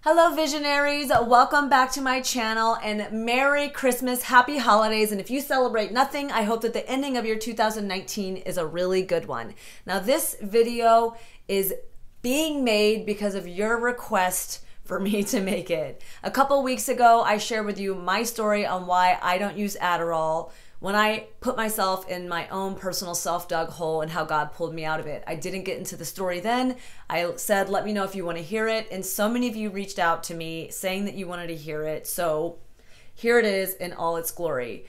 Hello visionaries, welcome back to my channel and Merry Christmas, Happy Holidays, and if you celebrate nothing, I hope that the ending of your 2019 is a really good one. Now this video is being made because of your request for me to make it. A couple weeks ago, I shared with you my story on why I don't use Adderall when I put myself in my own personal self-dug hole and how God pulled me out of it. I didn't get into the story then. I said, let me know if you want to hear it. And so many of you reached out to me saying that you wanted to hear it. So here it is in all its glory.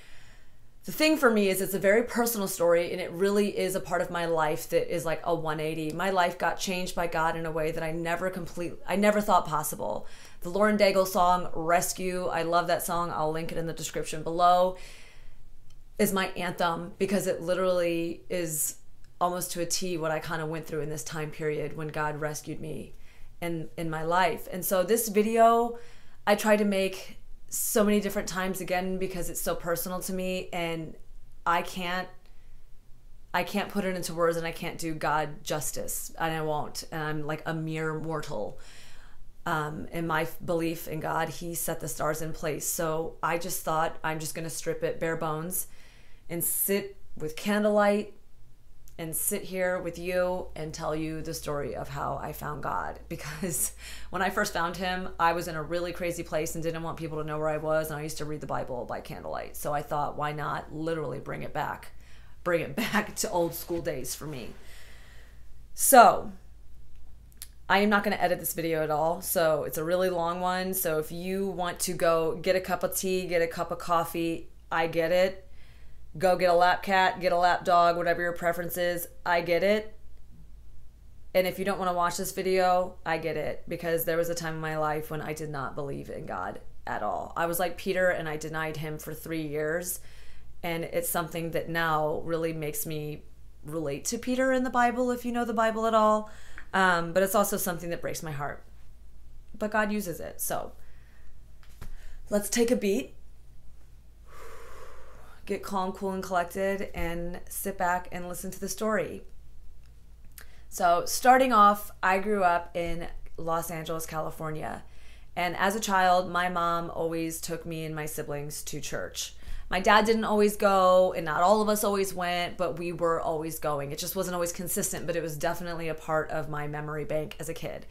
The thing for me is it's a very personal story, and it really is a part of my life that is like a 180. My life got changed by God in a way that I never thought possible. The Lauren Daigle song, Rescue, I love that song. I'll link it in the description below, is my anthem because it literally is almost to a T what I kind of went through in this time period when God rescued me in my life. And so this video I try to make so many different times again because it's so personal to me, and I can't put it into words, and I can't do God justice, and I won't, and I'm like a mere mortal. In my belief in God, He set the stars in place. So I just thought I'm just going to strip it bare bones and sit with candlelight and sit here with you and tell you the story of how I found God. Because when I first found Him, I was in a really crazy place and didn't want people to know where I was, and I used to read the Bible by candlelight. So I thought, why not literally bring it back to old school days for me. So I am not going to edit this video at all, so it's a really long one. So if you want to go get a cup of tea, get a cup of coffee, I get it. Go get a lap cat, get a lap dog, whatever your preference is, I get it. And if you don't want to watch this video, I get it, because there was a time in my life when I did not believe in God at all. I was like Peter, and I denied Him for 3 years, and it's something that now really makes me relate to Peter in the Bible, if you know the Bible at all. But it's also something that breaks my heart. But God uses it. So let's take a beat, get calm, cool, and collected, and sit back and listen to the story. So starting off, I grew up in Los Angeles, California. And as a child, my mom always took me and my siblings to church. My dad didn't always go, and not all of us always went, but we were always going. It just wasn't always consistent, but it was definitely a part of my memory bank as a kid.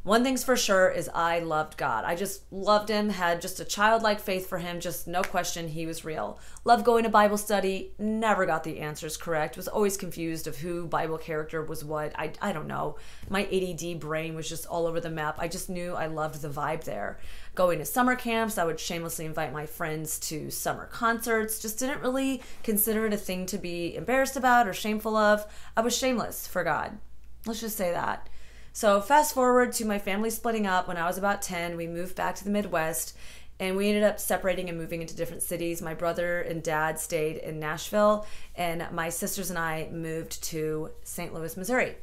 One thing's for sure is I loved God. I just loved Him, had just a childlike faith for Him, just no question He was real. Loved going to Bible study, never got the answers correct, was always confused of who Bible character was what. I don't know. My ADD brain was just all over the map. I just knew I loved the vibe there. Going to summer camps, I would shamelessly invite my friends to summer concerts, just didn't really consider it a thing to be embarrassed about or shameful of. I was shameless for God. Let's just say that. So fast forward to my family splitting up when I was about 10. We moved back to the Midwest, and we ended up separating and moving into different cities. My brother and dad stayed in Nashville, and my sisters and I moved to St. Louis, Missouri.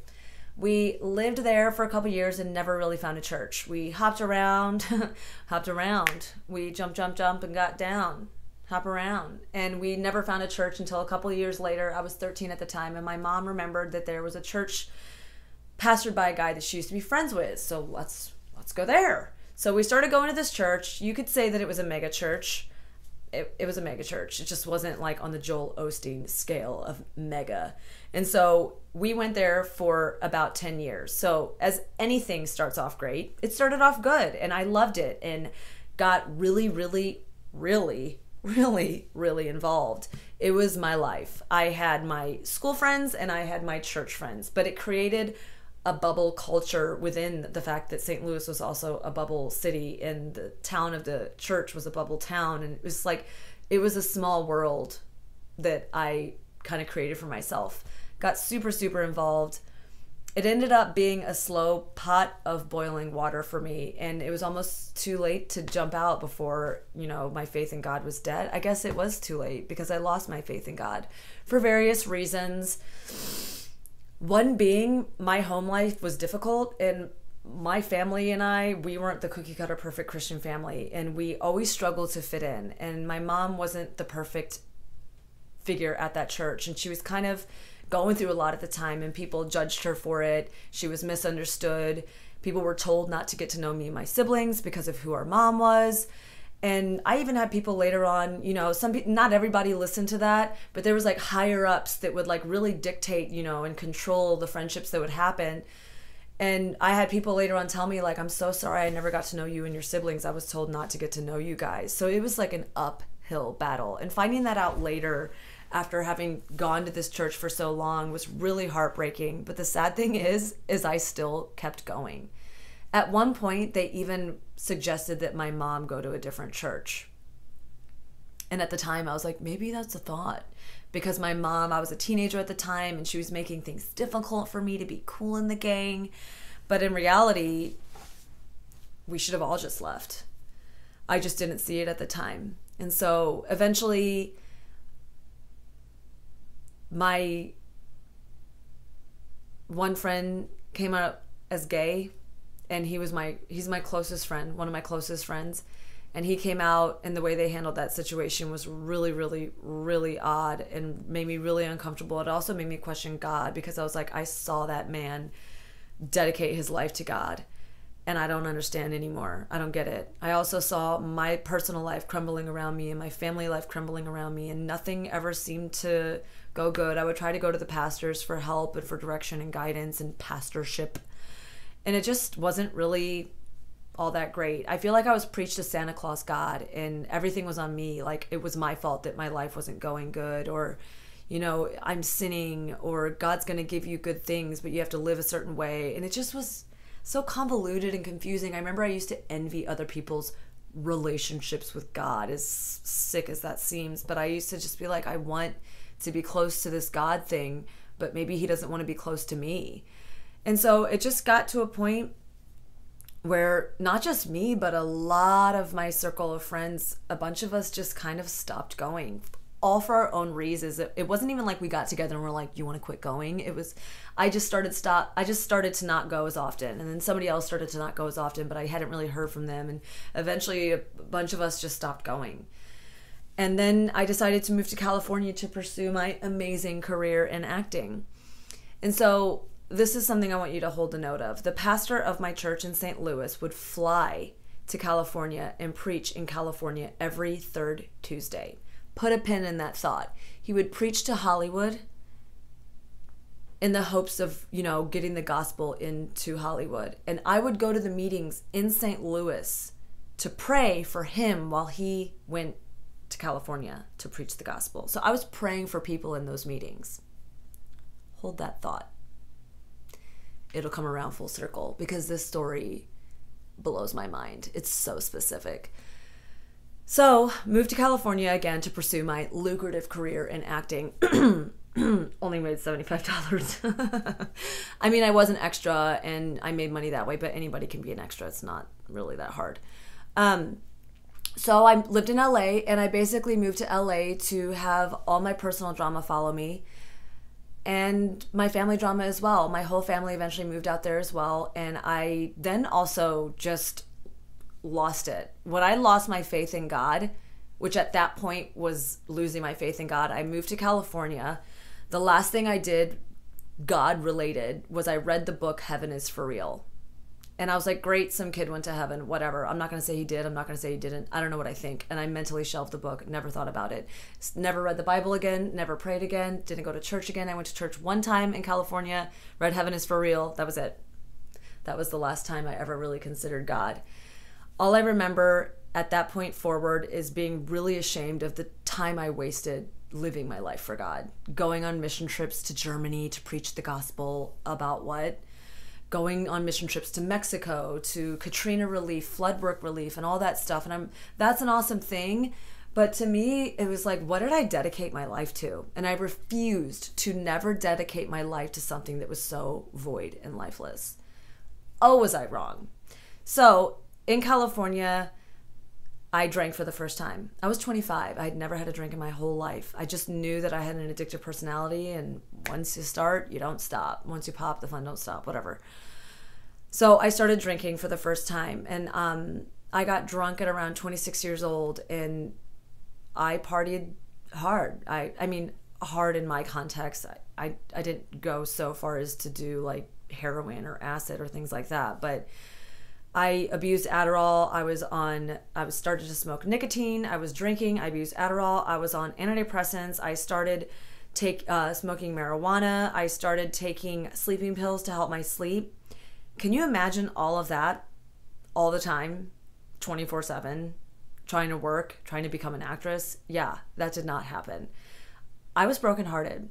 We lived there for a couple years and never really found a church. We hopped around, We jump, and got down, hop around. And we never found a church until a couple of years later. I was 13 at the time, and my mom remembered that there was a church pastored by a guy that she used to be friends with. So let's go there. So we started going to this church. You could say that it was a mega church. It was a mega church. It just wasn't like on the Joel Osteen scale of mega. And so we went there for about 10 years. So as anything starts off great, it started off good, and I loved it and got really involved. It was my life. I had my school friends and I had my church friends, but it created a bubble culture within the fact that St. Louis was also a bubble city, and the town of the church was a bubble town. And it was like, it was a small world that I kind of created for myself. Got super involved. It ended up being a slow pot of boiling water for me, and it was almost too late to jump out before, my faith in God was dead. I guess it was too late because I lost my faith in God for various reasons. One being, my home life was difficult, and my family and we weren't the cookie cutter perfect Christian family, and we always struggled to fit in. And my mom wasn't the perfect figure at that church, and she was kind of going through a lot at the time, and people judged her for it. She was misunderstood. People were told not to get to know me and my siblings because of who our mom was. And I even had people later on, you know, not everybody listened to that, but there was like higher ups that would like really dictate, you know, and control the friendships that would happen. And I had people later on tell me like, I'm so sorry I never got to know you and your siblings. I was told not to get to know you guys. So it was like an uphill battle. And finding that out later after having gone to this church for so long was really heartbreaking. But the sad thing is I still kept going. At one point, they even suggested that my mom go to a different church. And at the time, I was like, maybe that's a thought. Because my mom, I was a teenager at the time, and she was making things difficult for me to be cool in the gang. But in reality, we should have all just left. I just didn't see it at the time. And so eventually, my one friend came out as gay. And he's my closest friend, one of my closest friends. And he came out, and the way they handled that situation was really, really, really odd and made me really uncomfortable. It also made me question God, because I was like, I saw that man dedicate his life to God, and I don't understand anymore. I don't get it. I also saw my personal life crumbling around me and my family life crumbling around me, and nothing ever seemed to go good. I would try to go to the pastors for help and for direction and guidance and pastorship. And it just wasn't really all that great. I feel like I was preached to Santa Claus God, and everything was on me. Like it was my fault that my life wasn't going good, or, you know, I'm sinning, or God's going to give you good things, but you have to live a certain way. And it just was so convoluted and confusing. I remember I used to envy other people's relationships with God, as sick as that seems. But I used to just be like, I want to be close to this God thing, but maybe he doesn't want to be close to me. And so it just got to a point where not just me, but a lot of my circle of friends, a bunch of us just kind of stopped going, all for our own reasons. It wasn't even like we got together and we're like, you want to quit going? It was, I just started to not go as often. And then somebody else started to not go as often, but I hadn't really heard from them. And eventually a bunch of us just stopped going. And then I decided to move to California to pursue my amazing career in acting. And so this is something I want you to hold a note of. The pastor of my church in St. Louis would fly to California and preach in California every third Tuesday. Put a pin in that thought. He would preach to Hollywood in the hopes of, you know, getting the gospel into Hollywood. And I would go to the meetings in St. Louis to pray for him while he went to California to preach the gospel. So I was praying for people in those meetings. Hold that thought. It'll come around full circle, because this story blows my mind. It's so specific. So, moved to California again to pursue my lucrative career in acting. Only made $75. I mean, I was an extra and I made money that way, but anybody can be an extra. It's not really that hard. So I lived in LA, and I basically moved to LA to have all my personal drama follow me, and my family drama as well. My whole family eventually moved out there as well. And I then also just lost it. When I lost my faith in God, which at that point was losing my faith in God, I moved to California. The last thing I did, God related, was I read the book Heaven is for Real. And I was like, great, some kid went to heaven, whatever. I'm not going to say he did. I'm not going to say he didn't. I don't know what I think. And I mentally shelved the book, never thought about it. Never read the Bible again, never prayed again, didn't go to church again. I went to church one time in California, read Heaven is for Real. That was it. That was the last time I ever really considered God. All I remember at that point forward is being really ashamed of the time I wasted living my life for God. Going on mission trips to Germany to preach the gospel about what? Going on mission trips to Mexico, to Katrina relief, flood work relief, and all that stuff. And that's an awesome thing. But to me, it was like, what did I dedicate my life to? And I refused to never dedicate my life to something that was so void and lifeless. Oh, was I wrong? So in California, I drank for the first time. I was 25. I had never had a drink in my whole life. I just knew that I had an addictive personality, and once you start, you don't stop. Once you pop, the fun don't stop, whatever. So I started drinking for the first time, and I got drunk at around 26 years old, and I partied hard. I mean, hard in my context. I didn't go so far as to do like heroin or acid or things like that. But I abused Adderall. I was started to smoke nicotine. I was drinking. I abused Adderall. I was on antidepressants. I started smoking marijuana. I started taking sleeping pills to help my sleep. Can you imagine all of that all the time, 24/7, trying to work, trying to become an actress? Yeah, that did not happen. I was brokenhearted.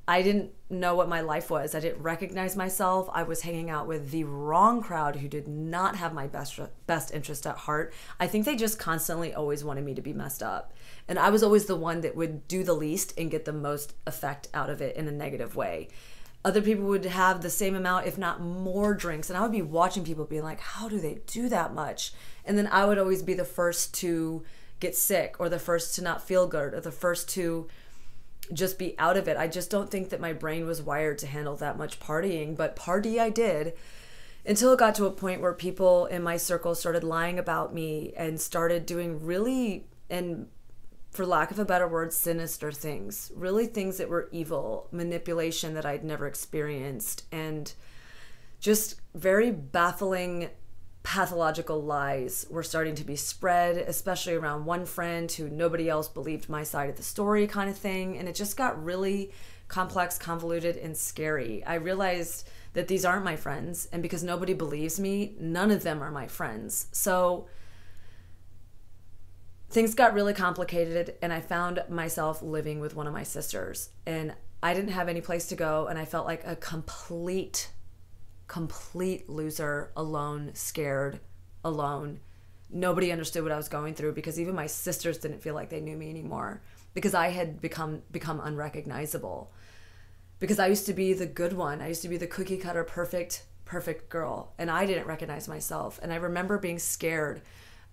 I didn't know what my life was. I didn't recognize myself. I was hanging out with the wrong crowd who did not have my best interest at heart. I think they just constantly always wanted me to be messed up. And I was always the one that would do the least and get the most effect out of it in a negative way. Other people would have the same amount, if not more drinks. And I would be watching people being like, how do they do that much? And then I would always be the first to get sick, or the first to not feel good, or the first to just be out of it. I just don't think that my brain was wired to handle that much partying, but party I did, until it got to a point where people in my circle started lying about me and started doing really, and for lack of a better word, sinister things, really things that were evil, manipulation that I'd never experienced, and just very baffling pathological lies were starting to be spread, especially around one friend who nobody else believed my side of the story kind of thing. And it just got really complex, convoluted, and scary. I realized that these aren't my friends, and because nobody believes me, none of them are my friends. So things got really complicated, and I found myself living with one of my sisters, and I didn't have any place to go, and I felt like a complete loser, alone, scared, alone. Nobody understood what I was going through, because even my sisters didn't feel like they knew me anymore, because I had become unrecognizable. Because I used to be the good one. I used to be the cookie cutter, perfect girl, and I didn't recognize myself. And I remember being scared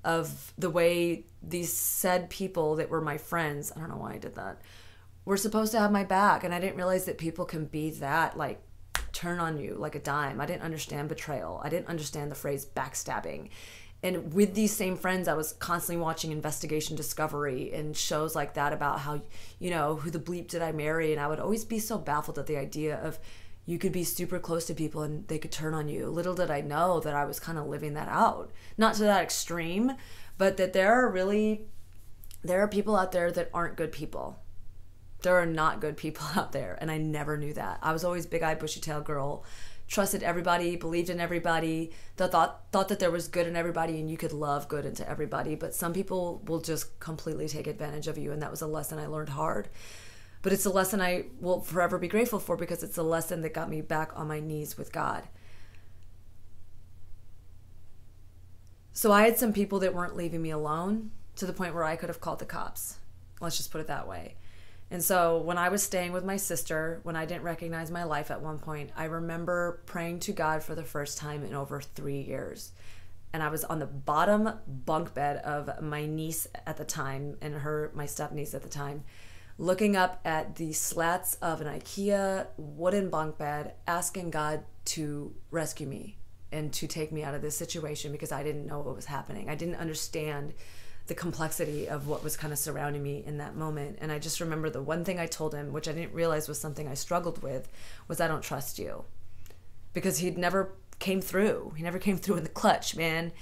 of the way these said people that were my friends, I don't know why I did that, were supposed to have my back. And I didn't realize that people can be that, like, turn on you like a dime. I didn't understand betrayal. I didn't understand the phrase backstabbing. And with these same friends, I was constantly watching Investigation Discovery and shows like that about how, you know, who the bleep did I marry? And I would always be so baffled at the idea of you could be super close to people and they could turn on you. Little did I know that I was kind of living that out. Not to that extreme, but that there are people out there that aren't good people. There are not good people out there, and I never knew that. I was always big-eyed, bushy-tailed girl, trusted everybody, believed in everybody, thought that there was good in everybody and you could love good into everybody. But some people will just completely take advantage of you, and that was a lesson I learned hard. But it's a lesson I will forever be grateful for, because it's a lesson that got me back on my knees with God. So I had some people that weren't leaving me alone, to the point where I could have called the cops. Let's just put it that way. And so when I was staying with my sister, when I didn't recognize my life at one point, I remember praying to God for the first time in over 3 years. And I was on the bottom bunk bed of my niece at the time, and my step niece at the time, looking up at the slats of an IKEA wooden bunk bed, asking God to rescue me and to take me out of this situation, because I didn't know what was happening. I didn't understand the complexity of what was kind of surrounding me in that moment. And I just remember the one thing I told him, which I didn't realize was something I struggled with, was I don't trust you. Because he never came through. He never came through in the clutch, man.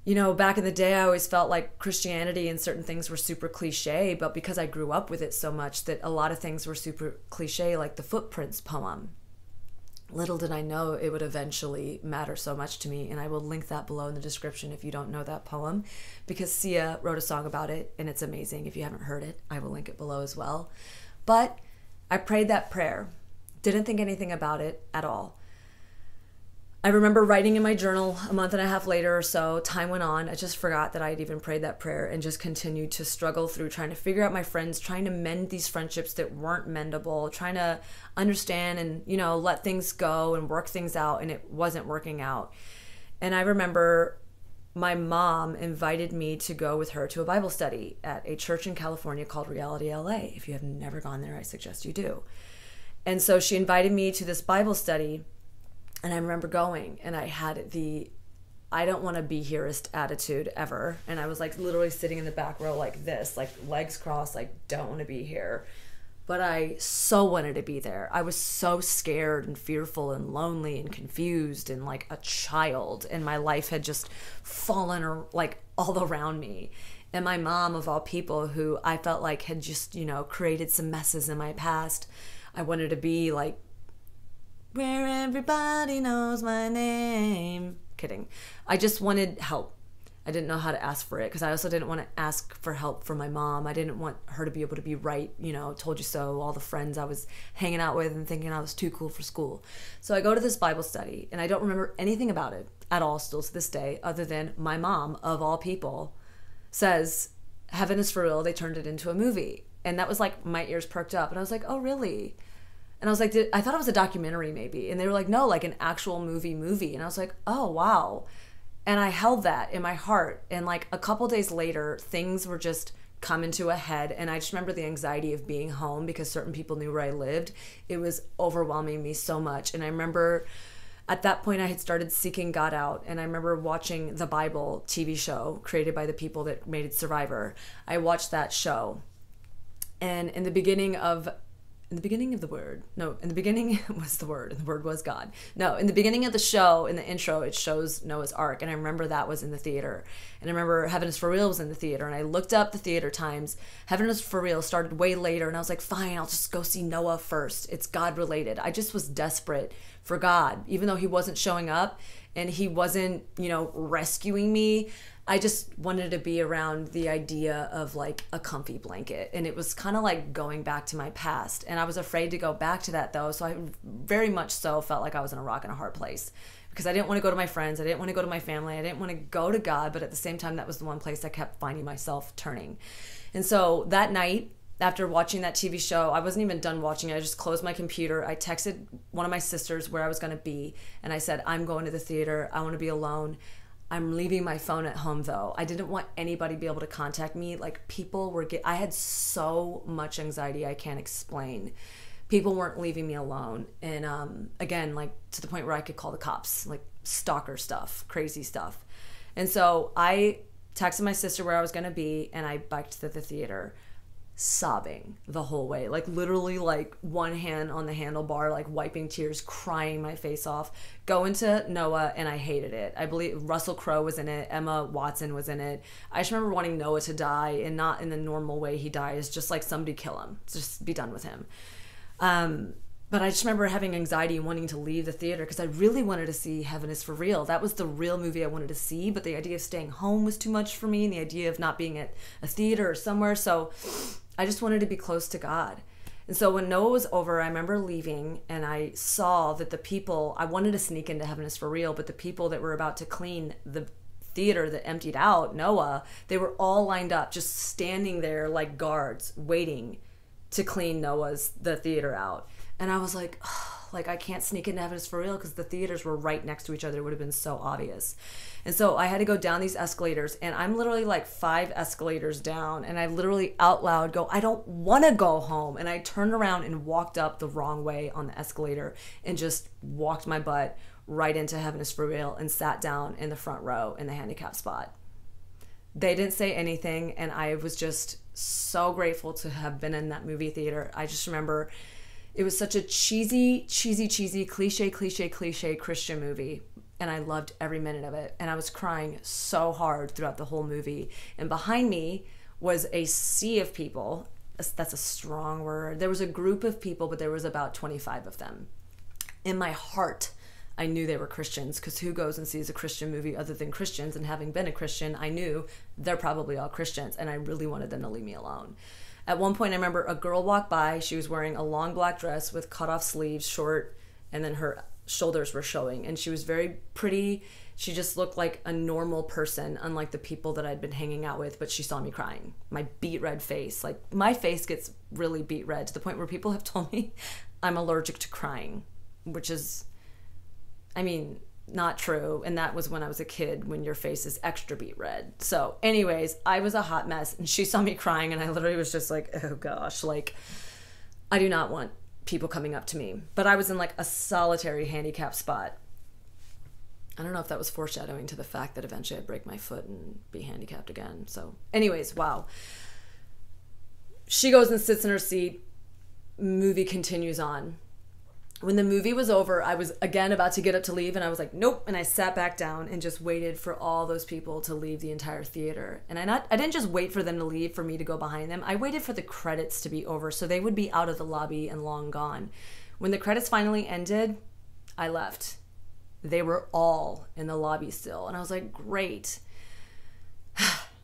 You know, back in the day, I always felt like Christianity and certain things were super cliche, but because I grew up with it so much, that a lot of things were super cliche, like the Footprints poem. Little did I know it would eventually matter so much to me, and I will link that below in the description if you don't know that poem, because Sia wrote a song about it, and it's amazing. If you haven't heard it, I will link it below as well. But I prayed that prayer, didn't think anything about it at all. I remember writing in my journal a month and a half later or so. Time went on. I just forgot that I had even prayed that prayer, and just continued to struggle through trying to figure out my friends, trying to mend these friendships that weren't mendable, trying to understand and, you know, let things go and work things out, and it wasn't working out. And I remember my mom invited me to go with her to a Bible study at a church in California called Reality LA. If you have never gone there, I suggest you do. And so she invited me to this Bible study. And I remember going, and I had the I don't want to be hereist attitude ever. And I was like literally sitting in the back row like this, like legs crossed, like don't want to be here. but I so wanted to be there. I was so scared and fearful and lonely and confused and like a child, and my life had just fallen like all around me. And my mom, of all people, who I felt like had just, you know, created some messes in my past, I wanted to be like where everybody knows my name. Kidding. I just wanted help. I didn't know how to ask for it, because I also didn't want to ask for help from my mom. I didn't want her to be able to be right, you know, told you so, all the friends I was hanging out with and thinking I was too cool for school. So I go to this Bible study, and I don't remember anything about it at all still to this day, other than my mom, of all people, says, heaven is for real. They turned it into a movie. And that was like, my ears perked up, and I was like, oh, really? And I was like, I thought it was a documentary maybe. And they were like, no, like an actual movie. And I was like, oh, wow. And I held that in my heart. And like a couple days later, things were just coming to a head. And I just remember the anxiety of being home because certain people knew where I lived. It was overwhelming me so much. And I remember at that point I had started seeking God out. And I remember watching the Bible TV show created by the people that made Survivor. I watched that show. And in the beginning of the word, no, in the beginning was the word, and the word was God. No, in the beginning of the show, in the intro, it shows Noah's Ark, and I remember that was in the theater. And I remember Heaven is for Real was in the theater, and I looked up the theater times. Heaven is for Real started way later, and I was like, fine, I'll just go see Noah first. It's God related. I just was desperate for God, even though he wasn't showing up, and he wasn't, you know, rescuing me. I just wanted to be around the idea of like a comfy blanket. And it was kind of like going back to my past. And I was afraid to go back to that though. So I very much so felt like I was in a rock and a hard place, because I didn't want to go to my friends. I didn't want to go to my family. I didn't want to go to God. But at the same time, that was the one place I kept finding myself turning. And so that night, after watching that TV show, I wasn't even done watching it. I just closed my computer. I texted one of my sisters where I was going to be. And I said, I'm going to the theater. I want to be alone. I'm leaving my phone at home though. I didn't want anybody to be able to contact me. Like people were I had so much anxiety I can't explain. People weren't leaving me alone. And again, like to the point where I could call the cops, like stalker stuff, crazy stuff. And so I texted my sister where I was gonna be, and I biked to the theater, sobbing the whole way, like literally like one hand on the handlebar, like wiping tears, crying my face off. Go into Noah, and I hated it. I believe Russell Crowe was in it, Emma Watson was in it. I just remember wanting Noah to die, and not in the normal way he dies, just like somebody kill him, just be done with him. But I just remember having anxiety and wanting to leave the theater because I really wanted to see Heaven is for Real. That was the real movie I wanted to see, but the idea of staying home was too much for me, and the idea of not being at a theater or somewhere. So I just wanted to be close to God. And so when Noah was over, I remember leaving, and I saw that the people, I wanted to sneak into Heaven is for Real, but the people that were about to clean the theater that emptied out Noah, they were all lined up, just standing there like guards, waiting to clean the theater out. And I was like, oh, like I can't sneak into Heaven is for Real because the theaters were right next to each other. It would have been so obvious. And so I had to go down these escalators, and I'm literally like 5 escalators down, and I literally out loud go, I don't want to go home. And I turned around and walked up the wrong way on the escalator and just walked my butt right into Heaven is for Real and sat down in the front row in the handicap spot. They didn't say anything, and I was just so grateful to have been in that movie theater. I just remember it was such a cheesy, cliche Christian movie, and I loved every minute of it. And I was crying so hard throughout the whole movie. And behind me was a sea of people. That's a strong word. There was a group of people, but there was about 25 of them. In my heart, I knew they were Christians, because who goes and sees a Christian movie other than Christians? And having been a Christian, I knew they're probably all Christians, and I really wanted them to leave me alone. At one point, I remember a girl walked by. She was wearing a long black dress with cut-off sleeves, short, and then her shoulders were showing. And she was very pretty. She just looked like a normal person, unlike the people that I'd been hanging out with, but she saw me crying. My beet red face. Like, my face gets really beet red to the point where people have told me I'm allergic to crying, which is, I mean, not true. And that was when I was a kid, when your face is extra beet red. So anyways, I was a hot mess, and she saw me crying, and I literally was just like, oh gosh, like I do not want people coming up to me. But I was in like a solitary handicap spot. I don't know if that was foreshadowing to the fact that eventually I'd break my foot and be handicapped again. So anyways, wow. She goes and sits in her seat. movie continues on. When the movie was over, I was again about to get up to leave, and I was like, nope. And I sat back down and just waited for all those people to leave the entire theater. And I didn't just wait for them to leave for me to go behind them. I waited for the credits to be over so they would be out of the lobby and long gone. When the credits finally ended, I left. They were all in the lobby still. And I was like, great.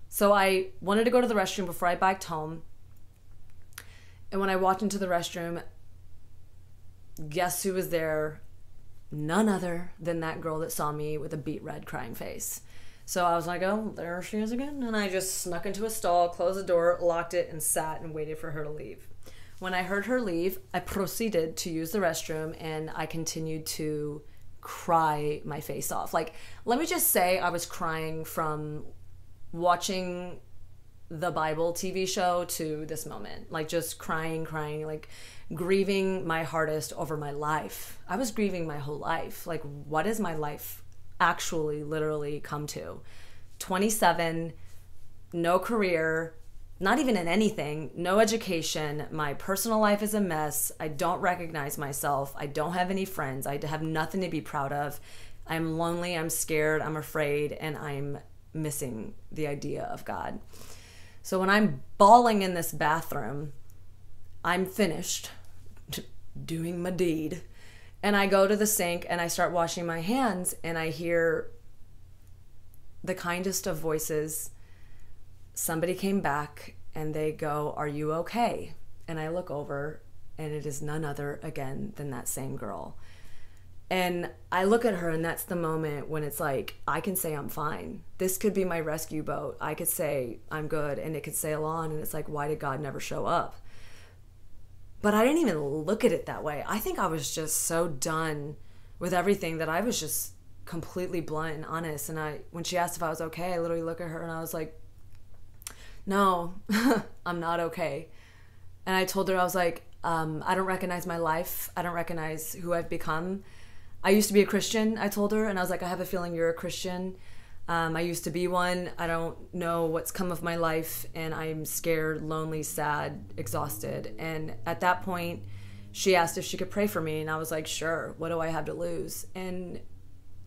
So I wanted to go to the restroom before I biked home. And when I walked into the restroom, guess who was there? None other than that girl that saw me with a beet red crying face. So I was like, oh, there she is again. And I just snuck into a stall, closed the door, locked it, and sat and waited for her to leave. When I heard her leave, I proceeded to use the restroom, and I continued to cry my face off. Like, let me just say I was crying from watching the Bible TV show to this moment. Like, just crying, like grieving my hardest over my life. I was grieving my whole life. Like, what has my life actually literally come to? 27, no career, not even in anything, no education. My personal life is a mess. I don't recognize myself. I don't have any friends. I have nothing to be proud of. I'm lonely, I'm scared, I'm afraid, and I'm missing the idea of God. So when I'm bawling in this bathroom, I'm finished doing my deed. And I go to the sink and I start washing my hands, and I hear the kindest of voices. Somebody came back and they go, "Are you okay?" And I look over, and it is none other again than that same girl. And I look at her, and that's the moment when it's like, I can say I'm fine. This could be my rescue boat. I could say I'm good, and it could sail on. And it's like, why did God never show up? But I didn't even look at it that way. I think I was just so done with everything that I was just completely blunt and honest. And when she asked if I was okay, I literally looked at her and I was like, no, I'm not okay. And I told her, I was like, I don't recognize my life. I don't recognize who I've become. I used to be a Christian, I told her, and I was like, I have a feeling you're a Christian. I used to be one. I don't know what's come of my life, and I'm scared, lonely, sad, exhausted. And at that point, she asked if she could pray for me, and I was like, sure, what do I have to lose? And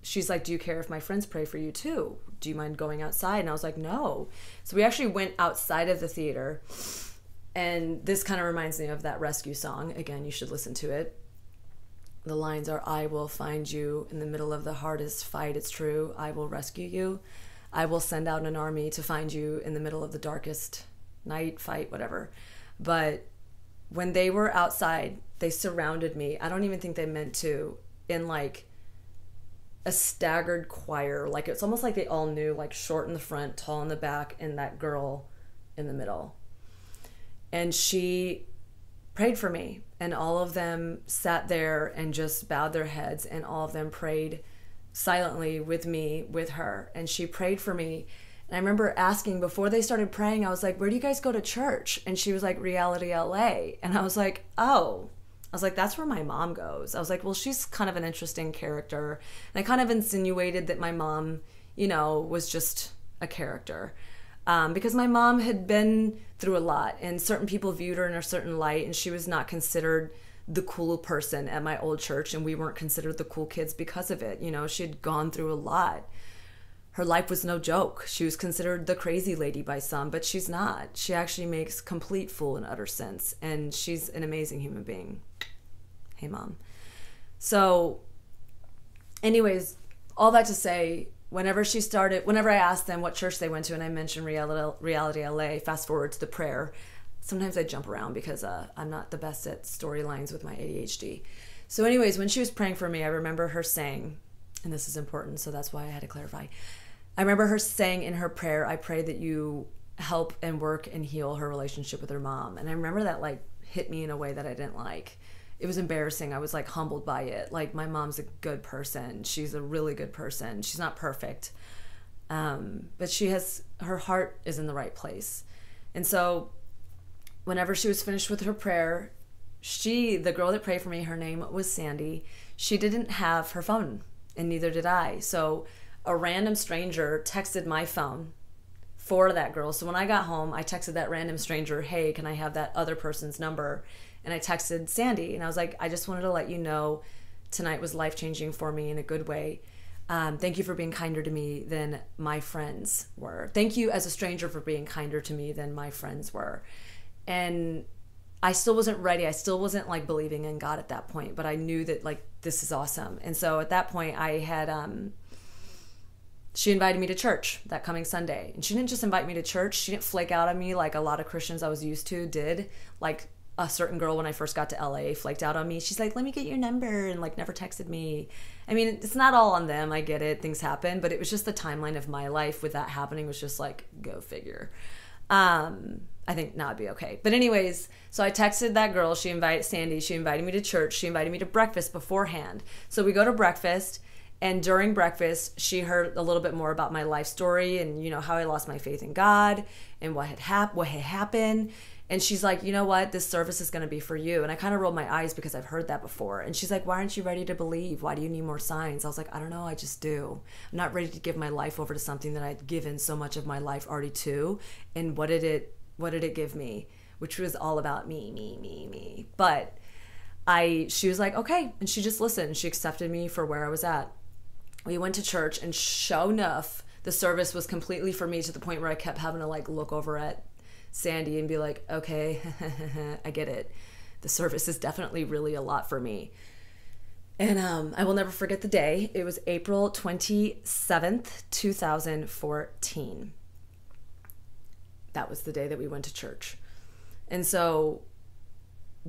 she's like, do you care if my friends pray for you too? Do you mind going outside? And I was like, no. So we actually went outside of the theater, and this kind of reminds me of that rescue song. Again, you should listen to it. The lines are, I will find you in the middle of the hardest fight, it's true. I will rescue you. I will send out an army to find you in the middle of the darkest night, fight, whatever. But when they were outside, they surrounded me. I don't even think they meant to, in like a staggered choir. Like, it's almost like they all knew, like short in the front, tall in the back, and that girl in the middle. And she prayed for me, and all of them sat there and just bowed their heads, and all of them prayed silently with me, with her. And she prayed for me. And I remember asking before they started praying, I was like, where do you guys go to church? And she was like, Reality LA. And I was like, oh. I was like, that's where my mom goes. I was like, well, she's kind of an interesting character. And I kind of insinuated that my mom, you know, was just a character. Because my mom had been through a lot, and certain people viewed her in a certain light, and she was not considered the cool person at my old church, and we weren't considered the cool kids because of it. You know, she had gone through a lot. Her life was no joke. She was considered the crazy lady by some, but she's not. She actually makes complete full and utter sense, and she's an amazing human being. Hey, Mom. So, anyways, all that to say, whenever I asked them what church they went to, and I mentioned Reality LA, fast forward to the prayer, sometimes I jump around because I'm not the best at storylines with my ADHD. So anyways, when she was praying for me, I remember her saying, and this is important, so that's why I had to clarify. I remember her saying in her prayer, I pray that you help and work and heal her relationship with her mom. And I remember that like hit me in a way that I didn't like. It was embarrassing. I was like humbled by it. Like, my mom's a good person. She's a really good person. She's not perfect. But her heart is in the right place. And so whenever she was finished with her prayer, the girl that prayed for me, her name was Sandy. She didn't have her phone, and neither did I. So a random stranger texted my phone for that girl. So when I got home, I texted that random stranger, hey, can I have that other person's number? And I texted Sandy, and I was like, I just wanted to let you know tonight was life-changing for me in a good way. Thank you for being kinder to me than my friends were. Thank you as a stranger for being kinder to me than my friends were. And I still wasn't ready. I still wasn't like believing in God at that point, but I knew that like, this is awesome. And so at that point I had, she invited me to church that coming Sunday. And she didn't just invite me to church. She didn't flake out on me like a lot of Christians I was used to did. Like a certain girl when I first got to LA flaked out on me. She's like, let me get your number, and like never texted me. I mean, it's not all on them. I get it. Things happen. But it was just the timeline of my life with that happening was just like, go figure. I think now it'd be okay. But anyways, so I texted that girl. Sandy. She invited me to church. She invited me to breakfast beforehand. So we go to breakfast. And during breakfast, she heard a little bit more about my life story and, you know, how I lost my faith in God and what had happened. And she's like, you know what? This service is going to be for you. And I kind of rolled my eyes because I've heard that before. And she's like, why aren't you ready to believe? Why do you need more signs? I was like, I don't know. I just do. I'm not ready to give my life over to something that I'd given so much of my life already to. And what did it give me? Which was all about me. But she was like, okay. And she just listened. She accepted me for where I was at. We went to church, and sure enough, the service was completely for me, to the point where I kept having to like look over at Sandy and be like, okay, I get it. The service is definitely really a lot for me. And I will never forget the day. It was April 27th, 2014. That was the day that we went to church. And so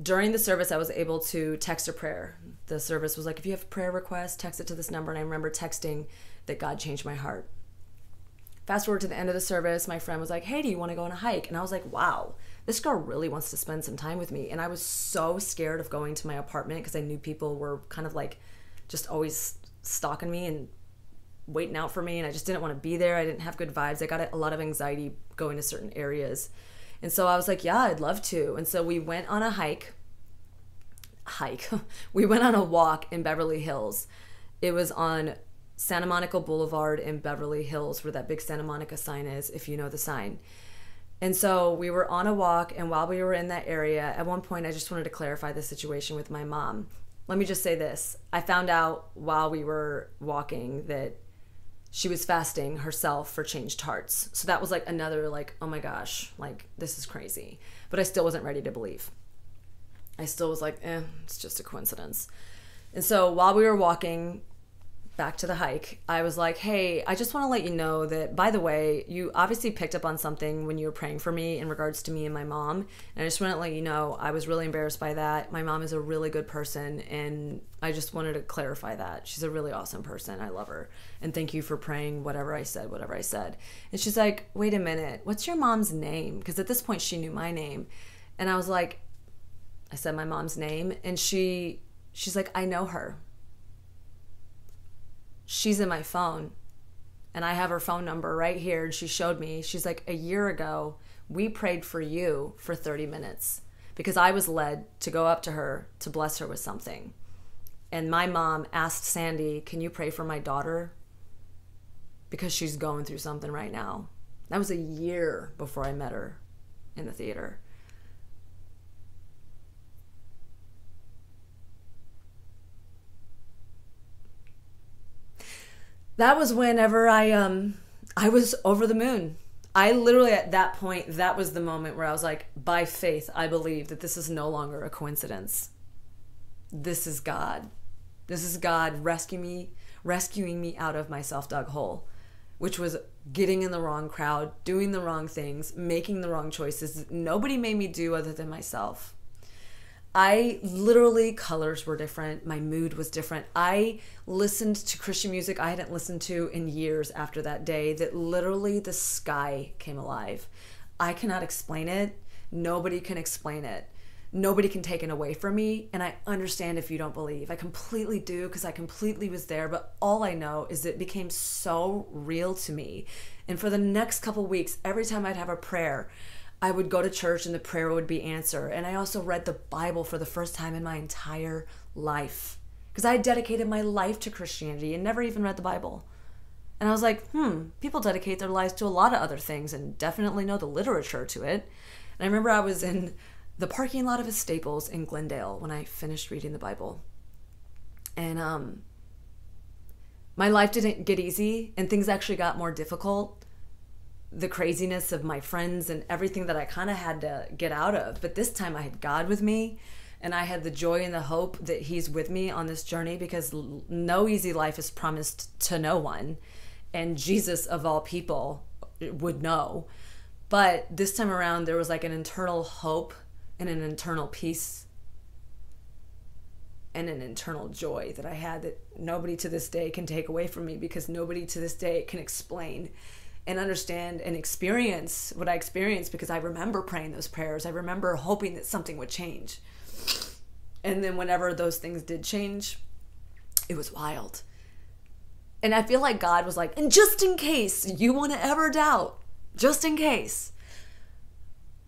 during the service, I was able to text a prayer. The service was like, if you have prayer requests, text it to this number. And I remember texting that God changed my heart. Fast forward to the end of the service, my friend was like, hey, do you want to go on a hike? And I was like, wow, this girl really wants to spend some time with me. And I was so scared of going to my apartment because I knew people were kind of like just always stalking me and waiting out for me. And I just didn't want to be there. I didn't have good vibes. I got a lot of anxiety going to certain areas. And so I was like, yeah, I'd love to. And so we went on a hike. We went on a walk in Beverly Hills. It was on Santa Monica Boulevard in Beverly Hills, where that big Santa Monica sign is, if you know the sign. And so we were on a walk, and while we were in that area, at one point I just wanted to clarify the situation with my mom. Let me just say this. I found out while we were walking that she was fasting herself for changed hearts. So that was like another like, oh my gosh, like this is crazy. But I still wasn't ready to believe. I still was like, it's just a coincidence. And so while we were walking back to the hike, I was like, hey, I just want to let you know that, by the way, you obviously picked up on something when you were praying for me in regards to me and my mom. And I just want to let you know, I was really embarrassed by that. My mom is a really good person, and I just wanted to clarify that. She's a really awesome person. I love her. And thank you for praying whatever I said. And she's like, wait a minute, what's your mom's name? Because at this point she knew my name. And I was like, I said my mom's name, and she's like, I know her. She's in my phone, and I have her phone number right here. And she showed me. She's like, a year ago, we prayed for you for 30 minutes because I was led to go up to her to bless her with something. And my mom asked Sandy, can you pray for my daughter? Because she's going through something right now. That was a year before I met her in the theater. That was whenever I was over the moon. I literally, at that point, that was the moment where I was like, by faith, I believe that this is no longer a coincidence. This is God. This is God rescuing me out of my self-dug hole, which was getting in the wrong crowd, doing the wrong things, making the wrong choices. Nobody made me do other than myself. I literally, colors were different. My mood was different. I listened to Christian music I hadn't listened to in years after that day, that literally the sky came alive. I cannot explain it. Nobody can explain it. Nobody can take it away from me. And I understand if you don't believe. I completely do, because I completely was there. But all I know is it became so real to me. And for the next couple weeks, every time I'd have a prayer, I would go to church and the prayer would be answered. And I also read the Bible for the first time in my entire life, because I had dedicated my life to Christianity and never even read the Bible. And I was like, people dedicate their lives to a lot of other things and definitely know the literature to it. And I remember I was in the parking lot of a Staples in Glendale when I finished reading the Bible. And my life didn't get easy, and things actually got more difficult. The craziness of my friends and everything that I kind of had to get out of. But this time I had God with me, and I had the joy and the hope that he's with me on this journey, because no easy life is promised to no one. And Jesus, of all people, would know. But this time around, there was like an internal hope and an internal peace and an internal joy that I had that nobody to this day can take away from me, because nobody to this day can explain and understand and experience what I experienced, because I remember praying those prayers. I remember hoping that something would change. And then whenever those things did change, it was wild. And I feel like God was like, and just in case you want to ever doubt, just in case,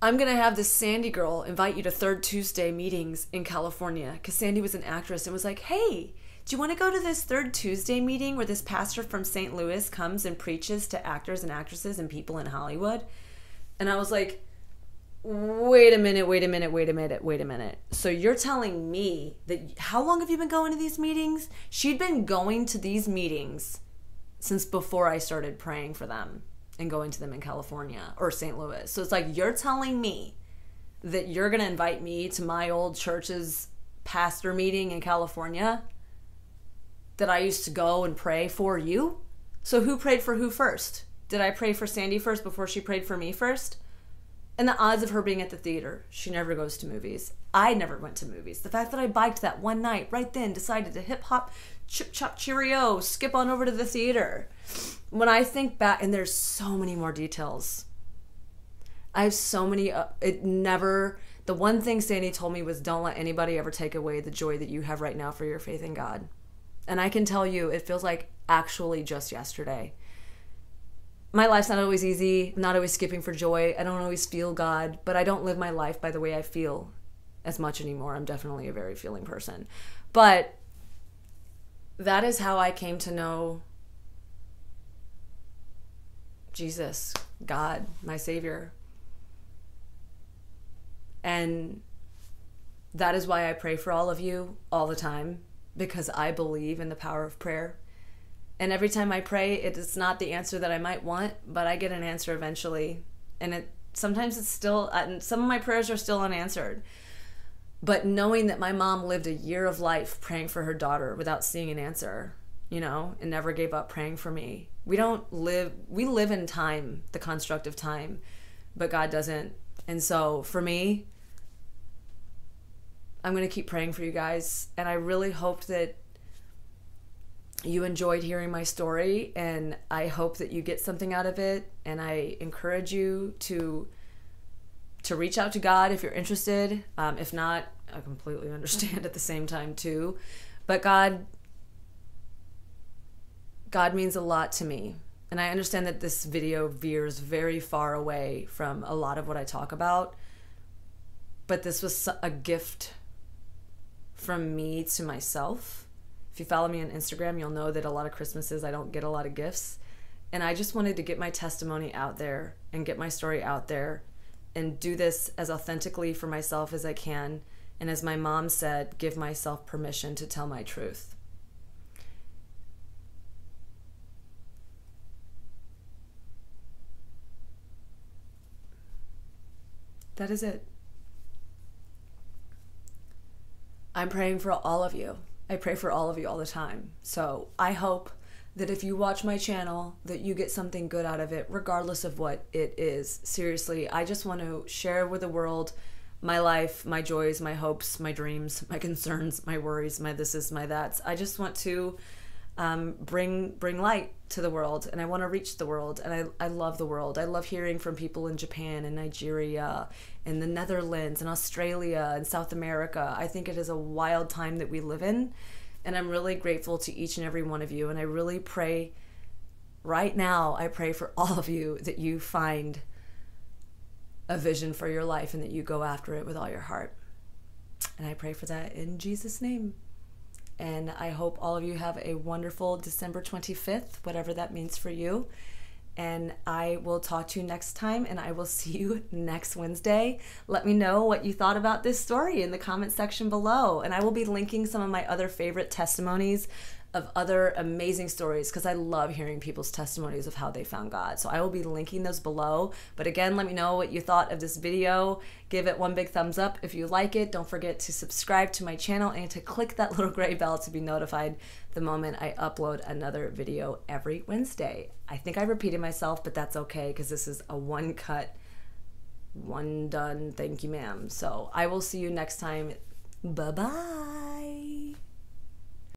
I'm going to have this Sandy girl invite you to Third Tuesday meetings in California, because Sandy was an actress and was like, hey, do you want to go to this Third Tuesday meeting where this pastor from St. Louis comes and preaches to actors and actresses and people in Hollywood? And I was like, wait a minute. So you're telling me that, how long have you been going to these meetings? She'd been going to these meetings since before I started praying for them and going to them in California or St. Louis. So it's like, you're telling me that you're going to invite me to my old church's pastor meeting in California that I used to go and pray for you? So who prayed for who first? Did I pray for Sandy first before she prayed for me first? And the odds of her being at the theater, she never goes to movies. I never went to movies. The fact that I biked that one night, right then, decided to hip hop, chip chop cheerio, skip on over to the theater. When I think back, and there's so many more details. I have so many, the one thing Sandy told me was, don't let anybody ever take away the joy that you have right now for your faith in God. And I can tell you, it feels like actually just yesterday. My life's not always easy. I'm not always skipping for joy. I don't always feel God, but I don't live my life by the way I feel as much anymore. I'm definitely a very feeling person. But that is how I came to know Jesus, God, my Savior. And that is why I pray for all of you all the time, because I believe in the power of prayer. And every time I pray, it is not the answer that I might want, but I get an answer eventually. And sometimes it's still, and some of my prayers are still unanswered. But knowing that my mom lived a year of life praying for her daughter without seeing an answer, and never gave up praying for me. We live in time, the construct of time, but God doesn't. And so for me, I'm going to keep praying for you guys. And I really hope that you enjoyed hearing my story, and I hope that you get something out of it. And I encourage you to reach out to God if you're interested. If not, I completely understand at the same time too. But God means a lot to me. And I understand that this video veers very far away from a lot of what I talk about. But this was a gift from me to myself. If you follow me on Instagram, you'll know that a lot of Christmases I don't get a lot of gifts. And I just wanted to get my testimony out there and get my story out there and do this as authentically for myself as I can. And as my mom said, give myself permission to tell my truth. That is it. I'm praying for all of you. I pray for all of you all the time. So I hope that if you watch my channel, that you get something good out of it, regardless of what it is. Seriously, I just want to share with the world my life, my joys, my hopes, my dreams, my concerns, my worries, my thises, my that's. I just want to bring light to the world, and I want to reach the world, and I love the world. I love hearing from people in Japan and Nigeria and the Netherlands and Australia and South America. I think it is a wild time that we live in, and I'm really grateful to each and every one of you. And I really pray right now, I pray for all of you that you find a vision for your life and that you go after it with all your heart. And I pray for that in Jesus' name. And I hope all of you have a wonderful December 25th, whatever that means for you. And I will talk to you next time, and I will see you next Wednesday. Let me know what you thought about this story in the comment section below. And I will be linking some of my other favorite testimonies of other amazing stories, because I love hearing people's testimonies of how they found God. So I will be linking those below. But again, let me know what you thought of this video. Give it one big thumbs up if you like it. Don't forget to subscribe to my channel and to click that little gray bell to be notified the moment I upload another video every Wednesday. I think I repeated myself, but that's okay, because this is a one cut, one done, thank you ma'am. So I will see you next time. Bye-bye.